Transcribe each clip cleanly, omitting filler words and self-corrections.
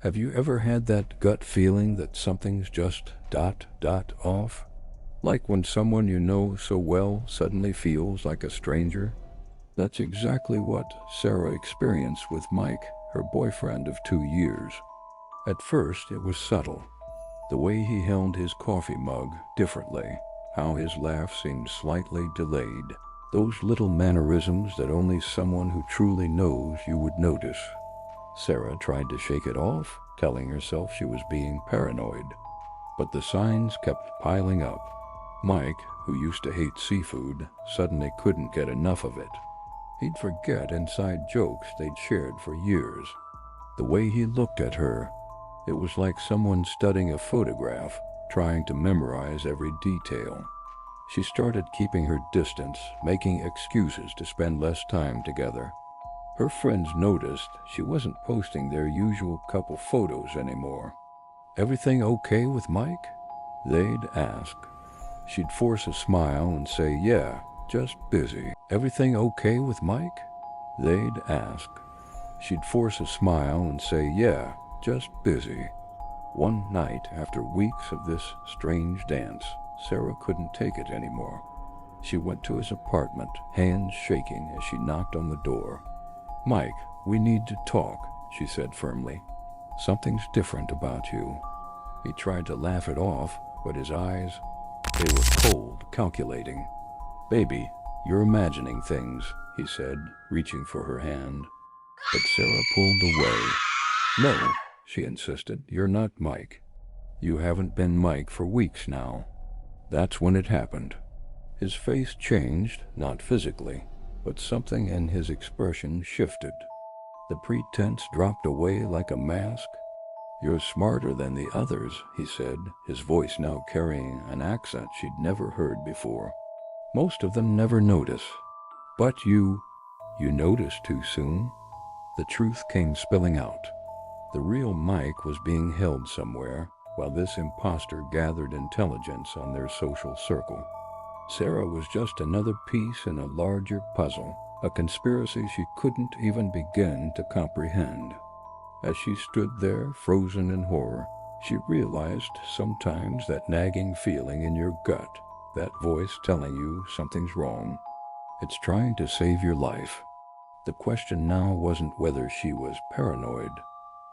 Have you ever had that gut feeling that something's just off? Like when someone you know so well suddenly feels like a stranger? That's exactly what Sarah experienced with Mike, her boyfriend of 2 years. At first, it was subtle. The way he held his coffee mug differently, how his laugh seemed slightly delayed, those little mannerisms that only someone who truly knows you would notice. Sarah tried to shake it off, telling herself she was being paranoid. But the signs kept piling up. Mike, who used to hate seafood, suddenly couldn't get enough of it. He'd forget inside jokes they'd shared for years. The way he looked at her, it was like someone studying a photograph, trying to memorize every detail. She started keeping her distance, making excuses to spend less time together. Her friends noticed she wasn't posting their usual couple photos anymore. "Everything okay with Mike?" they'd ask. She'd force a smile and say, "Yeah, just busy." "Everything okay with Mike?" they'd ask. She'd force a smile and say, "Yeah, just busy." One night, after weeks of this strange dance, Sarah couldn't take it anymore. She went to his apartment, hands shaking as she knocked on the door. "Mike, we need to talk," she said firmly. "Something's different about you." He tried to laugh it off, but his eyes, they were cold, calculating. "Baby, you're imagining things," he said, reaching for her hand. But Sarah pulled away. "No," she insisted, "you're not Mike. You haven't been Mike for weeks now." That's when it happened. His face changed, not physically, but something in his expression shifted. The pretense dropped away like a mask. "You're smarter than the others," he said, his voice now carrying an accent she'd never heard before. "Most of them never notice. But you noticed too soon." The truth came spilling out. The real Mike was being held somewhere, while this imposter gathered intelligence on their social circle. Sarah was just another piece in a larger puzzle, a conspiracy she couldn't even begin to comprehend. As she stood there, frozen in horror, she realized sometimes that nagging feeling in your gut, that voice telling you something's wrong, it's trying to save your life. The question now wasn't whether she was paranoid,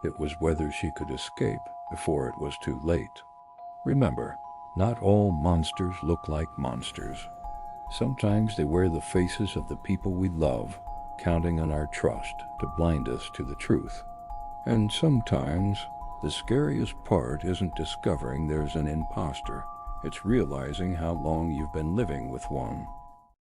it was whether she could escape before it was too late. Remember, not all monsters look like monsters. Sometimes they wear the faces of the people we love, counting on our trust to blind us to the truth. And sometimes, the scariest part isn't discovering there's an imposter. It's realizing how long you've been living with one.